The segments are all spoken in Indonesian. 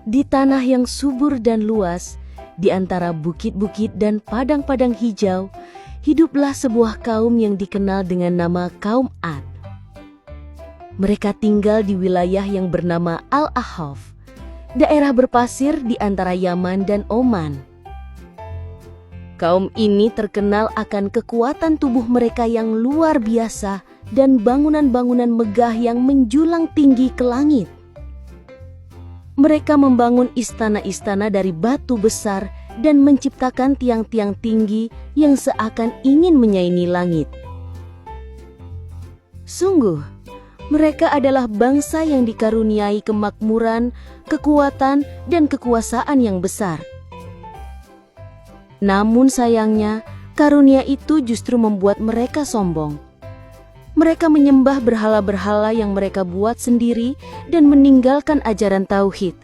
Di tanah yang subur dan luas, di antara bukit-bukit dan padang-padang hijau, hiduplah sebuah kaum yang dikenal dengan nama kaum Ad. Mereka tinggal di wilayah yang bernama Al-Ahqaf, daerah berpasir di antara Yaman dan Oman. Kaum ini terkenal akan kekuatan tubuh mereka yang luar biasa dan bangunan-bangunan megah yang menjulang tinggi ke langit. Mereka membangun istana-istana dari batu besar dan menciptakan tiang-tiang tinggi yang seakan ingin menyaingi langit. Sungguh, mereka adalah bangsa yang dikaruniai kemakmuran, kekuatan, dan kekuasaan yang besar. Namun sayangnya, karunia itu justru membuat mereka sombong. Mereka menyembah berhala-berhala yang mereka buat sendiri dan meninggalkan ajaran tauhid.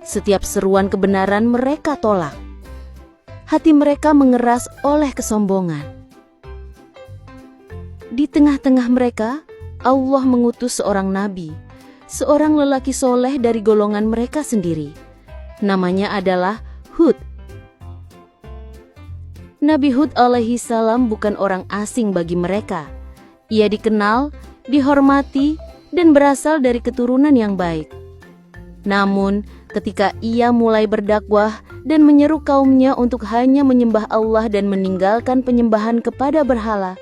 Setiap seruan kebenaran mereka tolak. Hati mereka mengeras oleh kesombongan. Di tengah-tengah mereka, Allah mengutus seorang nabi, seorang lelaki soleh dari golongan mereka sendiri. Namanya adalah Hud. Nabi Hud alaihi salam bukan orang asing bagi mereka. Ia dikenal, dihormati, dan berasal dari keturunan yang baik. Namun, ketika ia mulai berdakwah dan menyeru kaumnya untuk hanya menyembah Allah dan meninggalkan penyembahan kepada berhala,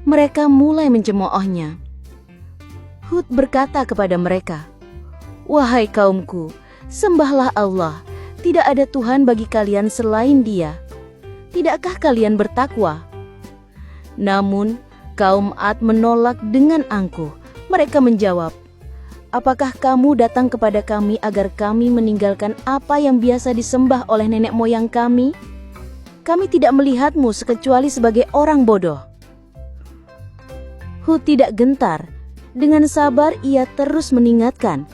mereka mulai mencemoohnya. Hud berkata kepada mereka, "Wahai kaumku, sembahlah Allah, tidak ada Tuhan bagi kalian selain Dia. Tidakkah kalian bertakwa?" Namun, kaum Ad menolak dengan angkuh. Mereka menjawab, "Apakah kamu datang kepada kami agar kami meninggalkan apa yang biasa disembah oleh nenek moyang kami? Kami tidak melihatmu kecuali sebagai orang bodoh." Hud tidak gentar. Dengan sabar ia terus mengingatkan,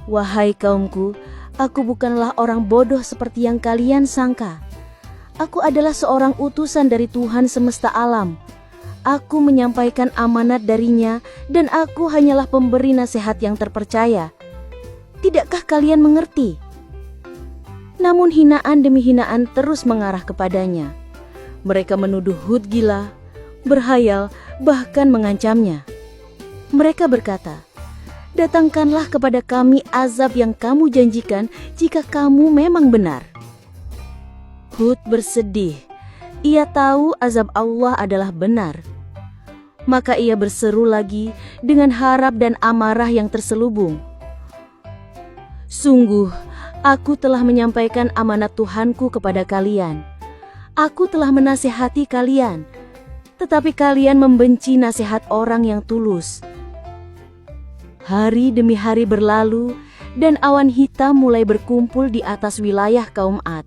"Wahai kaumku, aku bukanlah orang bodoh seperti yang kalian sangka. Aku adalah seorang utusan dari Tuhan semesta alam. Aku menyampaikan amanat darinya dan aku hanyalah pemberi nasihat yang terpercaya. Tidakkah kalian mengerti?" Namun hinaan demi hinaan terus mengarah kepadanya. Mereka menuduh Hud gila, berhayal, bahkan mengancamnya. Mereka berkata, "Datangkanlah kepada kami azab yang kamu janjikan jika kamu memang benar." Hud bersedih. Ia tahu azab Allah adalah benar. Maka ia berseru lagi dengan harap dan amarah yang terselubung, "Sungguh, aku telah menyampaikan amanat Tuhanku kepada kalian. Aku telah menasihati kalian, tetapi kalian membenci nasihat orang yang tulus." Hari demi hari berlalu dan awan hitam mulai berkumpul di atas wilayah kaum Ad.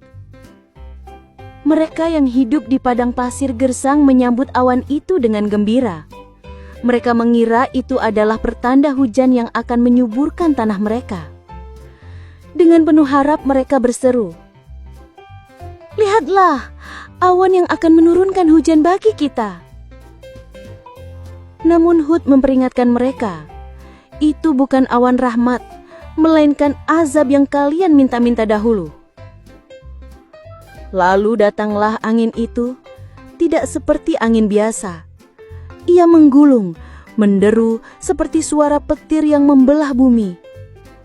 Mereka yang hidup di padang pasir gersang menyambut awan itu dengan gembira. Mereka mengira itu adalah pertanda hujan yang akan menyuburkan tanah mereka. Dengan penuh harap mereka berseru, "Lihatlah, awan yang akan menurunkan hujan bagi kita." Namun Hud memperingatkan mereka, "Itu bukan awan rahmat, melainkan azab yang kalian minta-minta dahulu." Lalu datanglah angin itu, tidak seperti angin biasa. Ia menggulung, menderu seperti suara petir yang membelah bumi.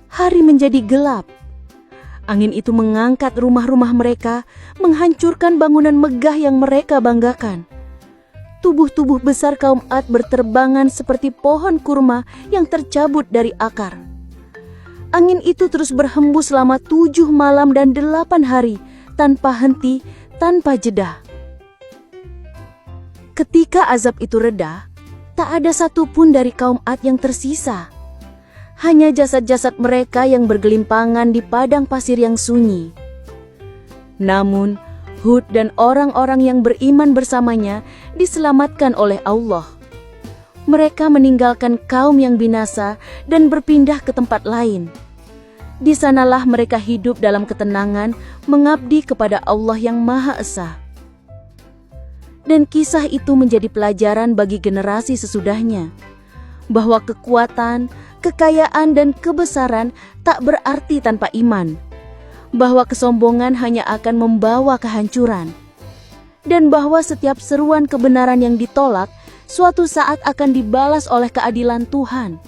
Hari menjadi gelap. Angin itu mengangkat rumah-rumah mereka, menghancurkan bangunan megah yang mereka banggakan. Tubuh-tubuh besar kaum Ad berterbangan seperti pohon kurma yang tercabut dari akar. Angin itu terus berhembus selama 7 malam dan 8 hari, tanpa henti, tanpa jeda. Ketika azab itu reda, tak ada satupun dari kaum Ad yang tersisa. Hanya jasad-jasad mereka yang bergelimpangan di padang pasir yang sunyi. Namun, Hud dan orang-orang yang beriman bersamanya diselamatkan oleh Allah. Mereka meninggalkan kaum yang binasa dan berpindah ke tempat lain. Di sanalah mereka hidup dalam ketenangan, mengabdi kepada Allah yang Maha Esa. Dan kisah itu menjadi pelajaran bagi generasi sesudahnya, bahwa kekuatan, kekayaan dan kebesaran tak berarti tanpa iman, bahwa kesombongan hanya akan membawa kehancuran, dan bahwa setiap seruan kebenaran yang ditolak suatu saat akan dibalas oleh keadilan Tuhan.